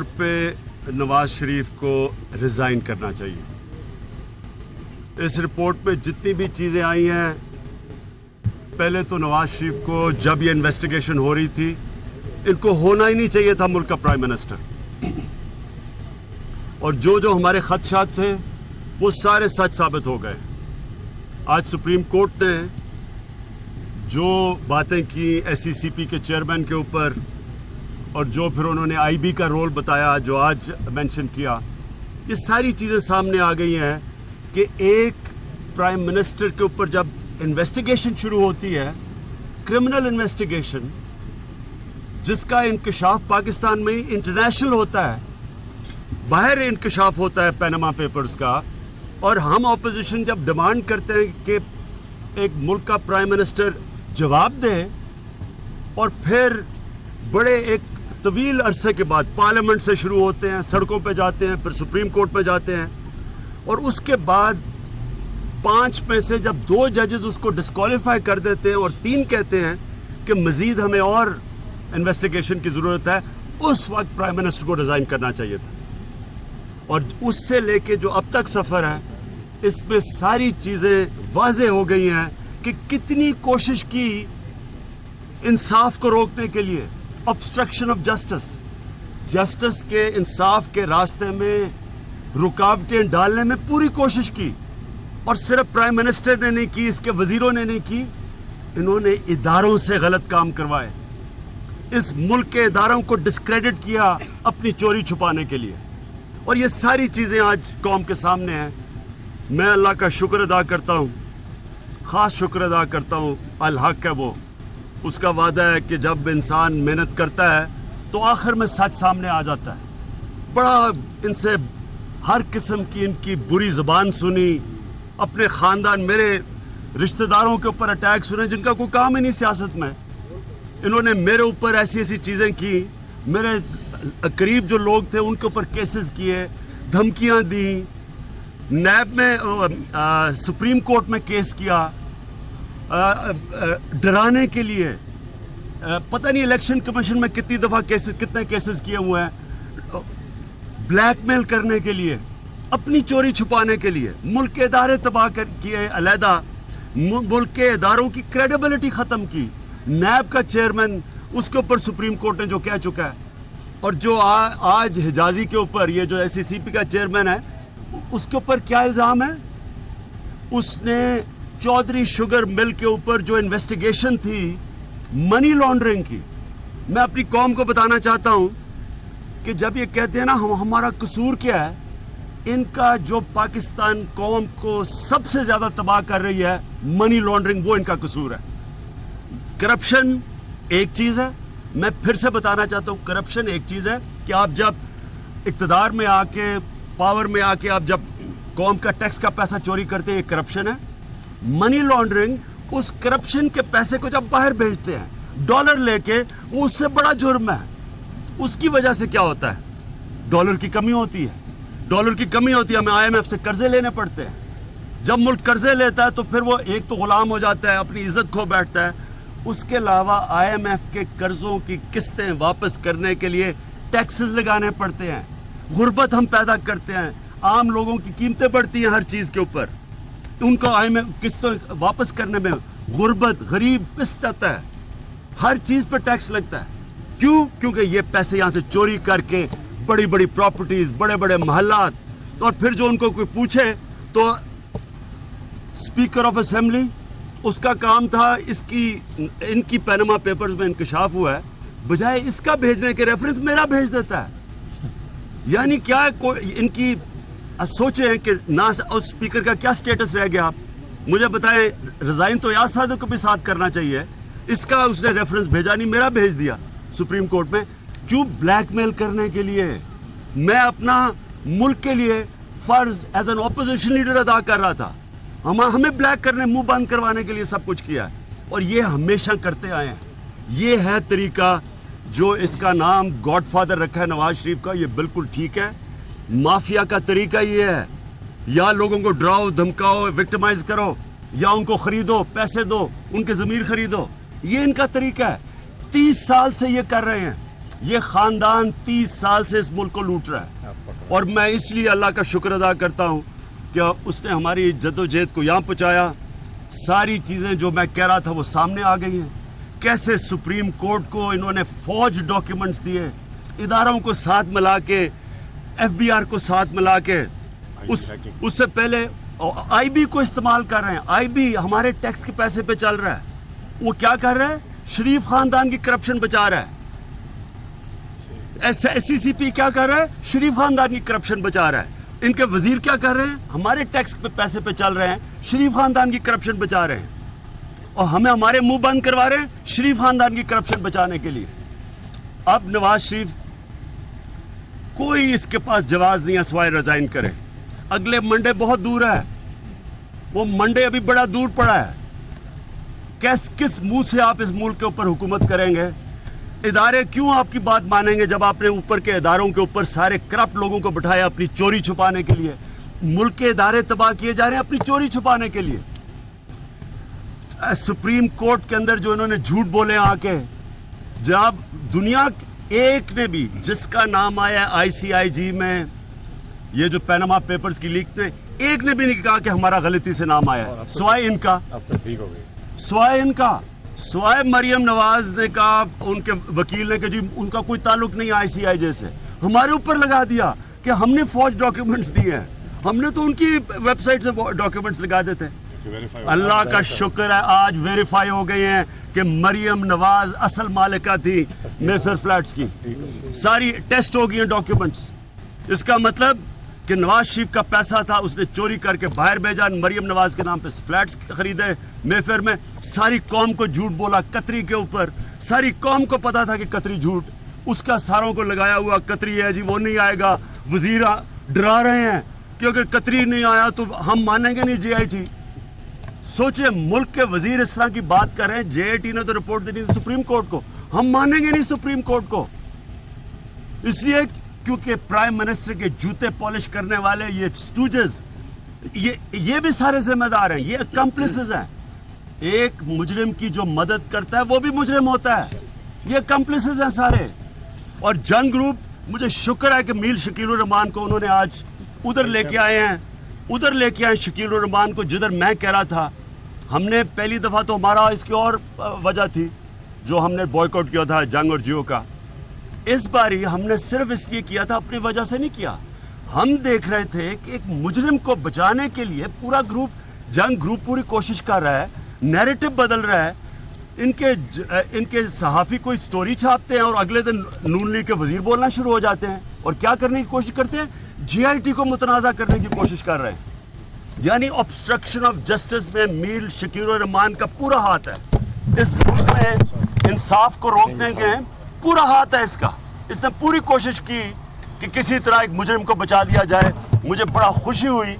तौर पे नवाज शरीफ को रिजाइन करना चाहिए। इस रिपोर्ट में जितनी भी चीजें आई हैं, पहले तो नवाज शरीफ को जब ये इन्वेस्टिगेशन हो रही थी, इनको होना ही नहीं चाहिए था मुल्क का प्राइम मिनिस्टर। और जो हमारे खदशात थे वो सारे सच साबित हो गए। आज सुप्रीम कोर्ट ने जो बातें की SECP के चेयरमैन के ऊपर, और जो फिर उन्होंने IB का रोल बताया जो आज मेंशन किया, ये सारी चीज़ें सामने आ गई हैं कि एक प्राइम मिनिस्टर के ऊपर जब इन्वेस्टिगेशन शुरू होती है, क्रिमिनल इन्वेस्टिगेशन, जिसका इंकशाफ पाकिस्तान में इंटरनेशनल होता है, बाहर इंकशाफ होता है पैनामा पेपर्स का, और हम ऑपोजिशन जब डिमांड करते हैं कि एक मुल्क का प्राइम मिनिस्टर जवाब दे, और फिर बड़े एक तवील अरसे के बाद पार्लियामेंट से शुरू होते हैं, सड़कों पे जाते हैं, फिर सुप्रीम कोर्ट पे जाते हैं, और उसके बाद 5 में से जब 2 जजेस उसको डिस्क्वालीफाई कर देते हैं और 3 कहते हैं कि मजीद हमें और इन्वेस्टिगेशन की ज़रूरत है, उस वक्त प्राइम मिनिस्टर को रिज़ाइन करना चाहिए था। और उससे लेके जो अब तक सफ़र है, इसमें सारी चीज़ें वाज़े हो गई हैं कि कितनी कोशिश की इंसाफ को रोकने के लिए, ऑब्स्ट्रक्शन ऑफ जस्टिस के इंसाफ के रास्ते में रुकावटें डालने में पूरी कोशिश की। और सिर्फ प्राइम मिनिस्टर ने नहीं की, इसके वजीरों ने नहीं की, इन्होंने इदारों से गलत काम करवाए, इस मुल्क के इदारों को डिस्क्रेडिट किया अपनी चोरी छुपाने के लिए। और ये सारी चीज़ें आज कौम के सामने हैं। मैं अल्लाह का शुक्र अदा करता हूँ, ख़ास शुक्र अदा करता हूँ। अल हक है वो, उसका वादा है कि जब इंसान मेहनत करता है तो आखिर में सच सामने आ जाता है। बड़ा इनसे हर किस्म की इनकी बुरी ज़बान सुनी, अपने ख़ानदान, मेरे रिश्तेदारों के ऊपर अटैक सुने जिनका कोई काम ही नहीं सियासत में। इन्होंने मेरे ऊपर ऐसी ऐसी चीज़ें की, मेरे करीब जो लोग थे उनके ऊपर केसेस किए, धमकियां दी, नैब में सुप्रीम कोर्ट में केस किया डराने के लिए। पता नहीं इलेक्शन कमीशन में कितनी दफ़ा कितने केसेस किए हुए हैं, ब्लैकमेल करने के लिए, अपनी चोरी छुपाने के लिए, मुल्क के इदारे तबाह किए, अलहदा मुल्क के इदारों की क्रेडिबिलिटी ख़त्म की। नैब का चेयरमैन, उसके ऊपर सुप्रीम कोर्ट ने जो कह चुका है, और जो आज हिजाजी के ऊपर ये जो SECP का चेयरमैन है, उसके ऊपर क्या इल्ज़ाम है? उसने चौधरी शुगर मिल के ऊपर जो इन्वेस्टिगेशन थी मनी लॉन्ड्रिंग की, मैं अपनी कौम को बताना चाहता हूं कि जब ये कहते हैं ना हमारा कसूर क्या है, इनका जो पाकिस्तान कौम को सबसे ज़्यादा तबाह कर रही है मनी लॉन्ड्रिंग, वो इनका कसूर है। करप्शन एक चीज़ है, मैं फिर से बताना चाहता हूँ, करप्शन एक चीज़ है कि आप जब इक़्तिदार में आके, पावर में आके आप जब कौम का टैक्स का पैसा चोरी करते हैं, ये करप्शन है। मनी लॉन्ड्रिंग, उस करप्शन के पैसे को जब बाहर भेजते हैं डॉलर लेके, वो उससे बड़ा जुर्म है। उसकी वजह से क्या होता है? डॉलर की कमी होती है, डॉलर की कमी होती है, हमें IMF से कर्जे लेने पड़ते हैं। जब मुल्क कर्जे लेता है तो फिर वो एक तो गुलाम हो जाता है, अपनी इज्जत खो बैठता है। उसके अलावा IMF के कर्जों की किस्तें वापस करने के लिए टैक्सेस लगाने पड़ते हैं, गुर्बत हम पैदा करते हैं, आम लोगों की कीमतें बढ़ती हैं हर चीज़ के ऊपर, उनको IMF किस्तों वापस करने में गुर्बत, गरीब पिस जाता है, हर चीज़ पर टैक्स लगता है। क्यों? क्योंकि ये पैसे यहाँ से चोरी करके बड़ी बड़ी प्रॉपर्टीज़, बड़े बड़े महल्लात, और फिर जो उनको कोई पूछे तो स्पीकर ऑफ असेंबली, उसका काम था, इनकी पैनामा पेपर्स में इंकशाफ हुआ है, बजाय इसका भेजने के रेफरेंस मेरा भेज देता है। यानी क्या इनकी सोचे कि ना उस स्पीकर का क्या स्टेटस रह गया? आप मुझे बताएं, रिजाइन तो याद साधु को भी साथ करना चाहिए, इसका उसने रेफरेंस भेजा नहीं, मेरा भेज दिया सुप्रीम कोर्ट में। क्यों? ब्लैकमेल करने के लिए। मैं अपना मुल्क के लिए फर्ज एज एन ऑपोजिशन लीडर अदा कर रहा था, हमें ब्लैक करने, मुंह बंद करवाने के लिए सब कुछ किया है, और ये हमेशा करते आए हैं। ये है तरीका, जो इसका नाम गॉडफादर रखा है नवाज शरीफ का, ये बिल्कुल ठीक है। माफिया का तरीका ये है, या लोगों को डराओ, धमकाओ, विक्टिमाइज करो, या उनको खरीदो, पैसे दो, उनके ज़मीर खरीदो, ये इनका तरीका है। 30 साल से ये कर रहे हैं। ये खानदान 30 साल से इस मुल्क को लूट रहा है, और मैं इसलिए अल्लाह का शुक्र अदा करता हूँ कि उसने हमारी जद्दोजहद को यहाँ पहुँचाया। सारी चीज़ें जो मैं कह रहा था वो सामने आ गई हैं। कैसे सुप्रीम कोर्ट को इन्होंने फौज डॉक्यूमेंट्स दिए, इदारों को साथ मिला के, FBI को साथ मिला के, उससे पहले IB को इस्तेमाल कर रहे हैं। IB हमारे टैक्स के पैसे पे चल रहा है। वो क्या कर रहा है? शरीफ खानदान की करप्शन बचा रहा है। SCCP क्या कर रहा है? शरीफ खानदान की करप्शन बचा रहा है। इनके वजीर क्या कर रहे हैं? हमारे टैक्स पे पैसे पे चल रहे हैं, शरीफ खानदान की करप्शन बचा रहे हैं, और हमें हमारे मुंह बंद करवा रहे हैं शरीफ खानदान की करप्शन बचाने के लिए। अब नवाज शरीफ, कोई इसके पास जवाब नहीं है सिवाय रिजाइन करे। अगले मंडे बहुत दूर है, वो मंडे अभी बड़ा दूर पड़ा है। किस मुंह से आप इस मुल्क के ऊपर हुकूमत करेंगे? इदारे क्यों आपकी बात मानेंगे जब आपने ऊपर के इदारों के ऊपर सारे करप्ट लोगों को बिठाया अपनी चोरी छुपाने के लिए? मुल्क के इदारे तबाह किए जा रहे हैं अपनी चोरी छुपाने के लिए। सुप्रीम कोर्ट के अंदर जो इन्होंने झूठ बोले आके, जब दुनिया एक ने भी, जिसका नाम आया ICIG में, ये जो पैनामा पेपर्स की लीक थे, एक ने भी नहीं कहा कि हमारा गलती से नाम आया है, सिवाय इनका, सिवाय इनका, सिवाय मरियम नवाज ने कहा, उनके वकील ने कहा जी उनका कोई ताल्लुक नहीं ICIJ से। हमारे ऊपर लगा दिया कि हमने फौज डॉक्यूमेंट्स दिए हैं, हमने तो उनकी वेबसाइट से डॉक्यूमेंट्स लगा देते। अल्लाह का शुक्र है आज वेरीफाई हो गए हैं कि मरियम नवाज असल मालिका थी मेफेयर फ्लैट्स की। सारी टेस्ट हो गई हैं डॉक्यूमेंट्स। इसका मतलब कि नवाज शरीफ का पैसा था, उसने चोरी करके बाहर भेजा, मरियम नवाज के नाम पे फ्लैट्स खरीदे मेफेयर में। सारी कौम को झूठ बोला कतरी के ऊपर। सारी कौम को पता था कि कतरी झूठ, उसका सारों को लगाया हुआ कतरी है जी, वो नहीं आएगा। वजीर डरा रहे हैं कि अगर कतरी नहीं आया तो हम मानेंगे नहीं JIT। सोचे मुल्क के वजीर इस तरह की बात कर रहे हैं। JIT ने तो रिपोर्ट देनी थी सुप्रीम कोर्ट को, हम मानेंगे नहीं सुप्रीम कोर्ट को, इसलिए क्योंकि प्राइम मिनिस्टर के जूते पॉलिश करने वाले ये स्टूजेस, ये भी सारे जिम्मेदार हैं, ये अकम्प्लिसेस हैं। एक मुजरिम की जो मदद करता है वो भी मुजरिम होता है, ये अकम्प्लिसेस हैं सारे। और जंग ग्रुप, मुझे शुक्र है कि मीर शकील रहमान को उन्होंने आज उधर लेके आए हैं, उधर लेके आए शकील रहमान को जिधर मैं कह रहा था। हमने पहली दफा तो हमारा इसकी और वजह थी जो हमने बॉयकॉट किया था जंग और जियो का। इस बारी हमने सिर्फ इसलिए किया था, अपनी वजह से नहीं किया। हम देख रहे थे कि एक मुजरिम को बचाने के लिए पूरा ग्रुप, जंग ग्रुप पूरी कोशिश कर रहा है, नैरेटिव बदल रहा है। इनके सहाफ़ी कोई स्टोरी छापते हैं और अगले दिन नून लीग के वजीर बोलना शुरू हो जाते हैं और क्या करने की कोशिश करते हैं? JIT को मुतनाज़ा करने की कोशिश कर रहे हैं। यानी ऑब्स्ट्रक्शन ऑफ जस्टिस में मीर शकील रहमान का पूरा हाथ है। इस मुल्क में इंसाफ को रोकने के पूरा हाथ है इसका। इसने पूरी कोशिश की कि किसी तरह एक मुजरिम को बचा दिया जाए। मुझे बड़ा खुशी हुई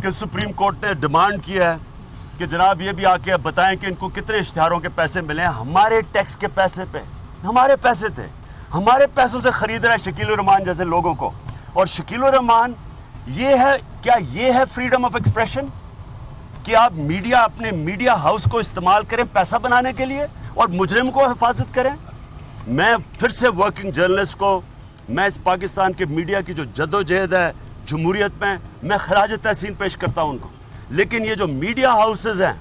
कि सुप्रीम कोर्ट ने डिमांड किया है कि जनाब ये भी आके बताएं कि इनको कितने इश्तिहारों के पैसे मिले हैं। हमारे टैक्स के पैसे पे, हमारे पैसे थे, हमारे पैसों से खरीद रहा है शकील रहमान जैसे लोगों को। और शकील रहमान, ये है क्या, ये है फ्रीडम ऑफ एक्सप्रेशन कि आप मीडिया, अपने मीडिया हाउस को इस्तेमाल करें पैसा बनाने के लिए और मुजरिम को हिफाजत करें? मैं फिर से वर्किंग जर्नलिस्ट को, मैं इस पाकिस्तान के मीडिया की जो जद्दोजहद है जमहूरियत में, मैं खराज तहसीन पेश करता हूं उनको। लेकिन ये जो मीडिया हाउसेस हैं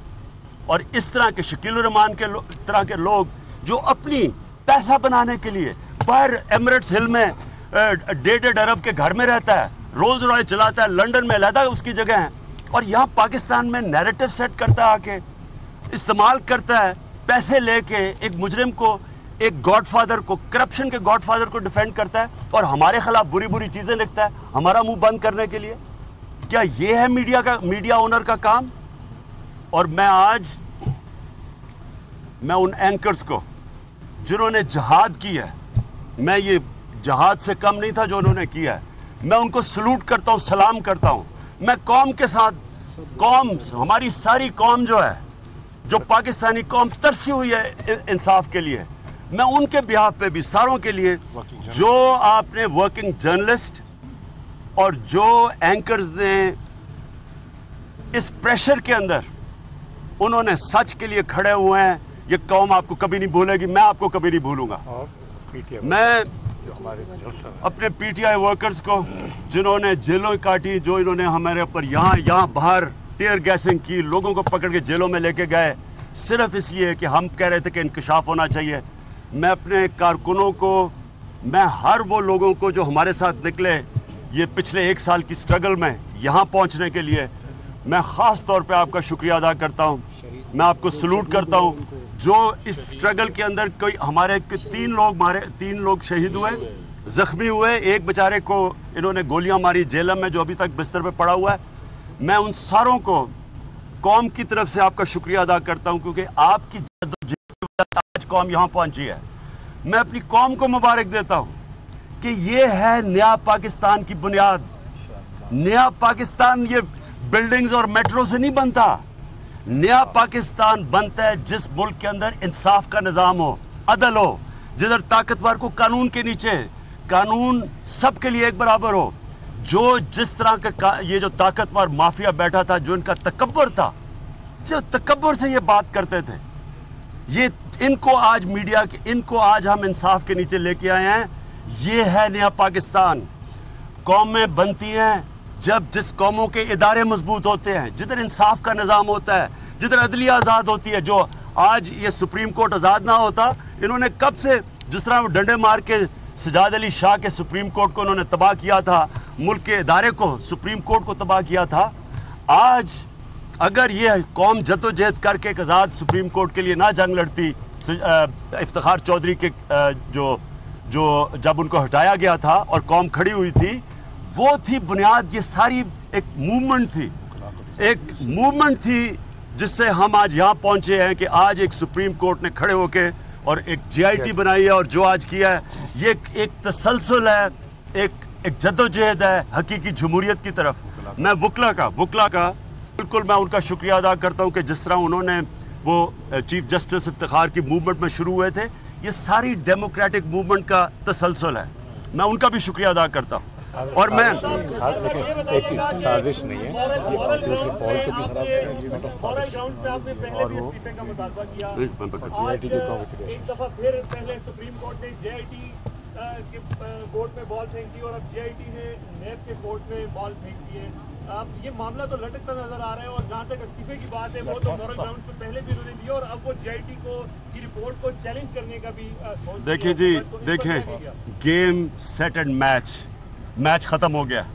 और इस तरह के शकील रहमान के तरह के लोग जो अपनी पैसा बनाने के लिए बाहर एमिरेट्स हिल में 1.5 अरब के घर में रहता है, रोल्स रॉयस चलाता है, लंदन में अलहदा उसकी जगह है, और यहाँ पाकिस्तान में नैरेटिव सेट करता है, आके इस्तेमाल करता है पैसे लेके एक मुजरिम को, एक गॉडफादर को, करप्शन के गॉडफादर को डिफेंड करता है और हमारे खिलाफ बुरी बुरी चीजें लिखता है हमारा मुंह बंद करने के लिए। क्या ये है मीडिया ओनर का काम? और मैं उन एंकर्स को जिन्होंने जहाद की है, मैं ये जहाद से कम नहीं था जो उन्होंने किया है, मैं उनको सलूट करता हूं, सलाम करता हूं। मैं कौम के साथ, कौम, हमारी सारी कौम जो है, जो पाकिस्तानी कौम तरसी हुई है इंसाफ के लिए, मैं उनके बिहाफ पे भी, सारों के लिए, जो आपने वर्किंग जर्नलिस्ट और जो एंकर्स ने इस प्रेशर के अंदर उन्होंने सच के लिए खड़े हुए हैं, ये कौम आपको कभी नहीं भूलेगी, मैं आपको कभी नहीं भूलूंगा। मैं अपने पीटीआई वर्कर्स को जिन्होंने जेलों काटी, जो इन्होंने हमारे ऊपर यहाँ बाहर टीयर गैसिंग की, लोगों को पकड़ के जेलों में लेके गए सिर्फ इसलिए कि हम कह रहे थे कि इंकशाफ होना चाहिए। मैं अपने कारकुनों को, मैं हर वो लोगों को जो हमारे साथ निकले ये पिछले 1 साल की स्ट्रगल में यहाँ पहुँचने के लिए, मैं ख़ास तौर पे आपका शुक्रिया अदा करता हूँ। मैं आपको सलूट करता हूँ जो इस स्ट्रगल के अंदर कोई हमारे 3 लोग शहीद हुए, ज़ख्मी हुए, एक बेचारे को इन्होंने गोलियां मारी जेल में जो अभी तक बिस्तर पे पड़ा हुआ है। मैं उन सारों को कौम की तरफ से आपका शुक्रिया अदा करता हूं क्योंकि आपकी जद्दोजहद की वजह से आज कौम यहाँ पहुंची है। मैं अपनी कौम को मुबारक देता हूं कि ये है नया पाकिस्तान की बुनियाद। नया पाकिस्तान ये बिल्डिंग्स और मेट्रो से नहीं बनता। नया पाकिस्तान बनता है जिस मुल्क के अंदर इंसाफ का निज़ाम हो, अदल हो, जिधर ताकतवर को कानून के नीचे, कानून सबके लिए एक बराबर हो। जो जिस तरह का ये जो ताकतवर माफिया बैठा था, जो इनका तकब्बुर था, जो तकब्बुर से ये बात करते थे, ये इनको आज मीडिया के, इनको आज हम इंसाफ के नीचे लेके आए हैं। ये है नया पाकिस्तान। कौमें बनती हैं जब जिस कौमों के इदारे मजबूत होते हैं, जिधर इंसाफ का निज़ाम होता है, जिधर अदलिया आज़ाद होती है। जो आज ये सुप्रीम कोर्ट आज़ाद ना होता, इन्होंने कब से, जिस तरह वो डंडे मार के सजाद अली शाह के सुप्रीम कोर्ट को इन्होंने तबाह किया था, मुल्क के इदारे को, सुप्रीम कोर्ट को तबाह किया था। आज अगर ये कौम जद्दोजहद करके एक आज़ाद सुप्रीम कोर्ट के लिए ना जंग लड़ती, इफ्तिखार चौधरी के जो जब उनको हटाया गया था और कौम खड़ी हुई थी, वो थी बुनियाद। ये सारी एक मूवमेंट थी जिससे हम आज यहाँ पहुँचे हैं कि आज एक सुप्रीम कोर्ट ने खड़े होके और एक GIT बनाई है और जो आज किया है ये एक तसलसल है, एक जद्दोजहद है हकीकी जमहूरियत की तरफ। मैं वकला का बिल्कुल मैं उनका शुक्रिया अदा करता हूँ कि जिस तरह उन्होंने वो चीफ जस्टिस इफ्तिखार की मूवमेंट में शुरू हुए थे, ये सारी डेमोक्रेटिक मूवमेंट का तसलसल है। मैं उनका भी शुक्रिया अदा करता हूँ। और मैं एक साजिश नहीं है, फॉल्ट को भी खराब और वो GIT के सुप्रीम कोर्ट ने JIT के कोर्ट में बॉल फेंकी और अब JIT ने नेब के कोर्ट में बॉल फेंक दी है। अब ये मामला तो लटकता नजर आ रहा है और जहाँ तक इस्तीफे की बात है वो तो मॉरल ग्राउंड पे पहले भी उन्होंने दिया और अब वो JIT की रिपोर्ट को चैलेंज करने का भी देखिए जी, देखें, गेम सेट एंड मैच ख़त्म हो गया।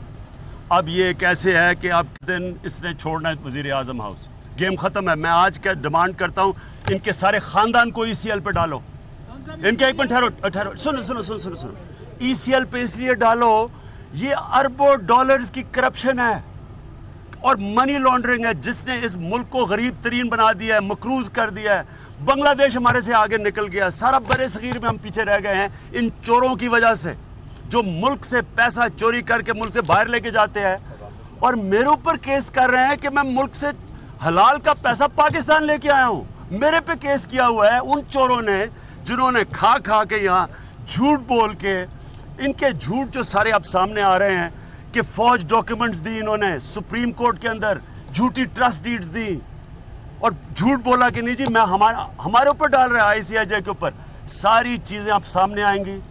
अब ये कैसे है कि अब दिन इसने छोड़ना है वज़ीर आज़म हाउस, गेम ख़त्म है। मैं आज क्या डिमांड करता हूँ, इनके सारे ख़ानदान को ECL पे डालो। इनके एक मिनट ठहरो, सुनो। ECL पे इसलिए डालो, ये अरबों डॉलर्स की करप्शन है और मनी लॉन्ड्रिंग है जिसने इस मुल्क को गरीब तरीन बना दिया है, मकरूज कर दिया है। बांग्लादेश हमारे से आगे निकल गया, सारा बड़े सगीर में हम पीछे रह गए हैं इन चोरों की वजह से, जो मुल्क से पैसा चोरी करके मुल्क से बाहर लेके जाते हैं और मेरे ऊपर केस कर रहे हैं कि मैं मुल्क से हलाल का पैसा पाकिस्तान लेके आया हूं। मेरे पे केस किया हुआ है उन चोरों ने जिन्होंने खा के यहाँ झूठ बोल के, इनके झूठ जो सारे अब सामने आ रहे हैं कि फौज डॉक्यूमेंट्स दी इन्होंने सुप्रीम कोर्ट के अंदर, झूठी ट्रस्ट डीड्स दी और झूठ बोला कि नहीं जी मैं हमारे ऊपर डाल रहे हैं ICIJ के ऊपर। सारी चीजें अब सामने आएंगी,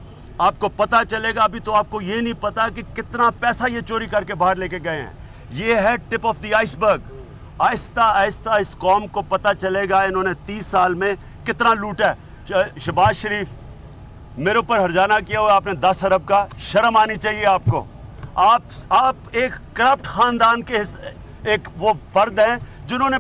आपको पता चलेगा। अभी तो आपको ये नहीं पता कि कितना पैसा ये चोरी करके बाहर लेके गए हैं। ये है tip of the iceberg. Aahista Aahista इस कौम को पता चलेगा इन्होंने 30 साल में कितना लूटा है। शहबाज शरीफ, मेरे ऊपर हर्जाना किया हुआ आपने 10 अरब का, शर्म आनी चाहिए आपको। आप एक करप्ट खानदान के एक वो फर्द हैं जिन्होंने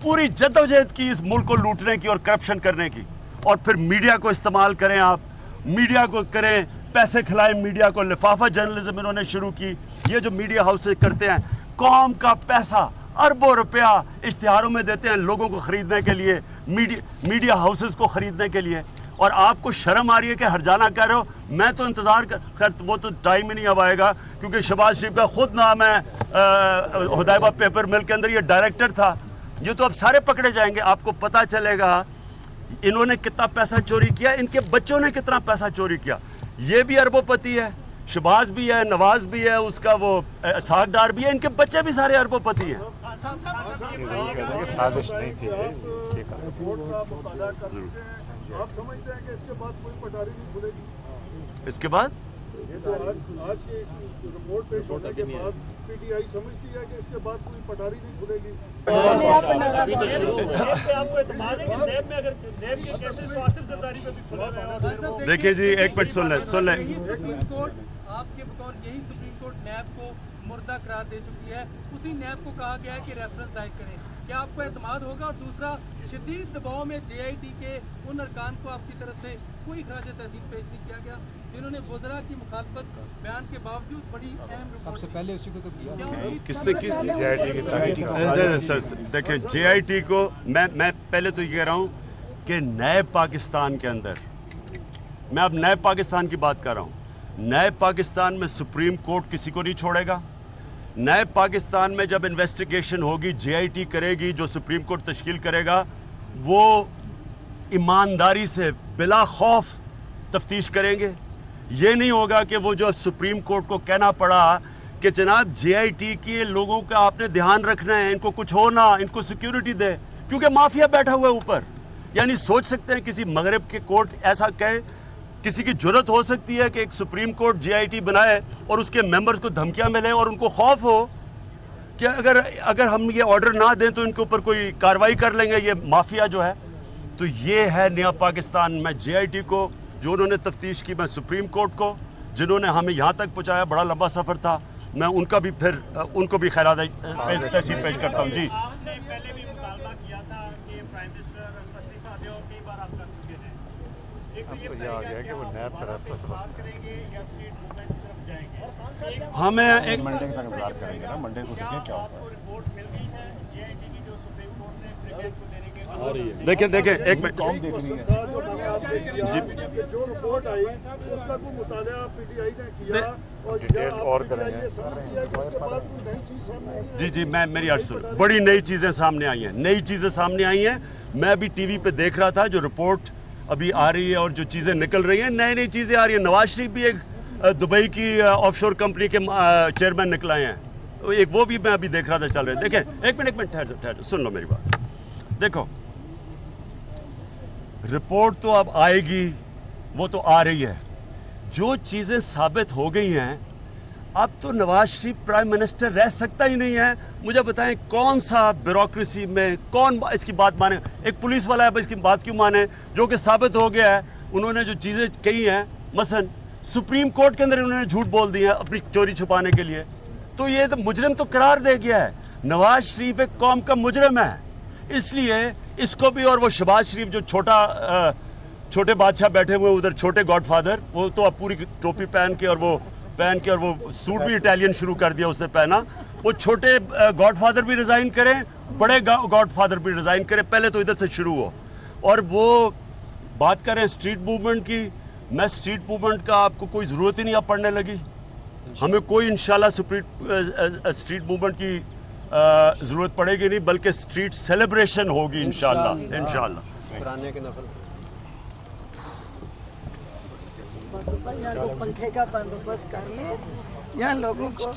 पूरी जद्दोजहद की इस मुल्क को लूटने की और करप्शन करने की, और फिर मीडिया को इस्तेमाल करें, आप मीडिया को करें, पैसे खिलाएं मीडिया को। लिफाफा जर्नलिज्म इन्होंने शुरू की। ये जो मीडिया हाउसेज करते हैं, कौम का पैसा अरबों रुपया इश्तिहारों में देते हैं लोगों को खरीदने के लिए, मीडिया हाउसेज को खरीदने के लिए, और आपको शर्म आ रही है कि हर्जाना कर रहे हो। मैं तो इंतजार कर, वो तो टाइम ही नहीं अब आएगा क्योंकि शहबाज शरीफ का खुद नाम है हुदैबा पेपर मिल के अंदर, ये डायरेक्टर था। ये तो अब सारे पकड़े जाएंगे, आपको पता चलेगा इन्होंने कितना पैसा चोरी किया, इनके बच्चों ने कितना पैसा चोरी किया। ये भी अरबोपति है, शहबाज भी है, नवाज भी है, उसका वो इसहाक डार भी है, इनके बच्चे भी सारे अरबोपति हैं। साजिश नहीं थी। आप समझते हैं कि इसके बाद कोई पटारी नहीं खुलेगी? इसके बाद ये तो आज के इस रिपोर्ट पेश होने के बाद पीटीआई समझती है कि इसके बाद कोई पटारी नहीं खुलेगी। आपको एतमाद है कि नैब में अगर नैब के केसेस तो आसिफ जरदारी पे भी खुला है? देखिए जी, एक मिनट सुन लें। सुप्रीम कोर्ट आपके बतौर यही सुप्रीम कोर्ट नैब को मुर्दा करार दे चुकी है, उसी नैब को कहा गया है कि रेफरेंस दायर करें। क्या आपको एतमाद होगा? और दूसरा, शदीद दबाव में JIT के उन अरकान को आपकी तरफ से कोई खराज तहसील पेश नहीं किया गया जिन्होंने वज़रा की मुखालफत बयान के बावजूद बड़ी अहम सबसे पहले उसी को तो किया। किसने देखें, JIT को मैं पहले तो ये कह रहा हूँ कि नए पाकिस्तान के अंदर, मैं अब नए पाकिस्तान की बात कर रहा हूँ, नए पाकिस्तान में सुप्रीम कोर्ट किसी को नहीं छोड़ेगा। नए पाकिस्तान में जब इन्वेस्टिगेशन होगी, JIT करेगी, जो सुप्रीम कोर्ट तश्कील करेगा वो ईमानदारी से बिला खौफ तफ्तीश करेंगे। ये नहीं होगा कि वो जो सुप्रीम कोर्ट को कहना पड़ा कि जनाब JIT के लोगों का आपने ध्यान रखना है, इनको कुछ हो ना, इनको सिक्योरिटी दे, क्योंकि माफिया बैठा हुआ है ऊपर। यानी सोच सकते हैं किसी मगरब के कोर्ट ऐसा कहे? किसी की जुर्रत हो सकती है कि एक सुप्रीम कोर्ट JIT बनाए और उसके मेंबर्स को धमकियां मिले और उनको खौफ हो कि अगर हम ये ऑर्डर ना दें तो इनके ऊपर कोई कार्रवाई कर लेंगे, ये माफिया जो है। तो ये है नया पाकिस्तान। मैं JIT को, जो उन्होंने तफ्तीश की, मैं सुप्रीम कोर्ट को, जिन्होंने हमें यहाँ तक पहुँचाया, बड़ा लंबा सफ़र था, मैं उनका भी फिर उनको भी खैरात तहसीन पेश करता हूँ। जी, पहले भी मुतालबा किया था कि प्राइम मिनिस्टर इस्तीफा दे, और कई बार आप कर चुके थे। एक तो ये आ गया कि वो नैब तरफ से बात करेंगे या स्ट्रीट मूवमेंट की तरफ जाएंगे। हमें एक मंडे तक इंतजार करेंगे ना, मंडे को देखें क्या होता आपको रिपोर्ट मिल गई है JIT की जो सुप्रीम कोर्ट ने ब्रिगेड को देने के देखें एक मिनट। जो मैंने आपसे किया कि जो रिपोर्ट आई उसका कोई मुताला पीटीआई ने किया और डिटेल और करेंगे। ये समझती है कि इसके बाद कोई नई चीज सामने आई है। जी, मैं मेरी अर्ज सुन, बड़ी नई चीज़ें सामने आई हैं, नई चीज़ें सामने आई हैं। मैं अभी TV पे देख रहा था, जो रिपोर्ट अभी आ रही है और जो चीज़ें निकल रही हैं, नई चीज़ें आ रही हैं। नवाज शरीफ भी एक दुबई की ऑफशोर कंपनी के चेयरमैन निकलाए हैं, एक वो भी मैं अभी देख रहा था, चल रहे। देखें, एक मिनट ठहर, सुन लो मेरी बात। देखो, रिपोर्ट तो अब आएगी, वो तो आ रही है। जो चीज़ें साबित हो गई हैं, अब तो नवाज शरीफ प्राइम मिनिस्टर रह सकता ही नहीं है। मुझे बताएं, कौन सा ब्यूरोक्रेसी में कौन इसकी बात माने? एक पुलिस वाला है, इसकी बात क्यों माने? जो कि साबित हो गया है, उन्होंने जो चीज़ें कही हैं, मसलन सुप्रीम कोर्ट के अंदर उन्होंने झूठ बोल दिया है अपनी चोरी छुपाने के लिए, तो ये तो मुजरिम तो करार दे गया है। नवाज शरीफ एक कौम का मुजरिम है, इसलिए इसको भी, और वो शहबाज शरीफ जो छोटे बादशाह बैठे हुए उधर, छोटे गॉडफादर, वो तो अब पूरी टोपी पहन के और वो सूट भी इटालियन शुरू कर दिया उसने पहना। वो छोटे गॉडफादर भी रिज़ाइन करें, बड़े गॉडफादर भी रिज़ाइन करें, पहले तो इधर से शुरू हो। और वो बात करें स्ट्रीट मूवमेंट की, मैं स्ट्रीट मूवमेंट का आपको कोई ज़रूरत ही नहीं अब पड़ने लगी। हमें कोई इंशाल्लाह स्ट्रीट मूवमेंट की ज़रूरत पड़ेगी नहीं, बल्कि स्ट्रीट सेलिब्रेशन होगी इंशाल्लाह। पंखे का बंदोबस्त कर ले यहाँ लोगों को।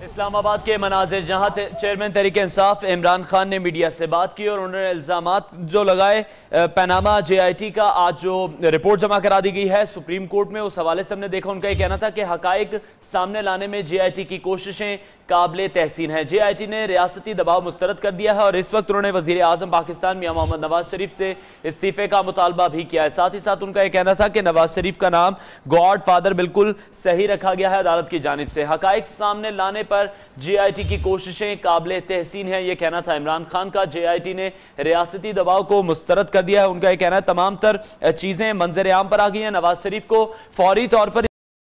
इस्लामाबाद के मनाजिर, जहां चेयरमैन तहरीक इंसाफ इमरान खान ने मीडिया से बात की और उन्होंने इल्जामात जो लगाए पनामा JIT का, आज जो रिपोर्ट जमा करा दी गई है सुप्रीम कोर्ट में, उस हवाले से हमने देखा उनका ये कहना था कि हकाइक सामने लाने में JIT की कोशिशें काबिल तहसीन है। JIT ने रियासती दबाव मुस्तरद कर दिया है और इस वक्त उन्होंने वजीर आजम पाकिस्तान मियां मोहम्मद नवाज शरीफ से इस्तीफे का मुतालबा भी किया है। साथ ही साथ उनका यह कहना था कि नवाज शरीफ का नाम गॉड फादर बिल्कुल सही रखा गया है अदालत की जानिब से। हकाइक सामने लाने पर JIT की कोशिशें काबिल तहसीन है, यह कहना था इमरान खान का। JIT ने रियासती दबाव को मुस्तरद कर दिया है। उनका यह कहना है तमाम तर चीजें मंजर आम पर आ गई हैं। नवाज शरीफ को फौरी तौर पर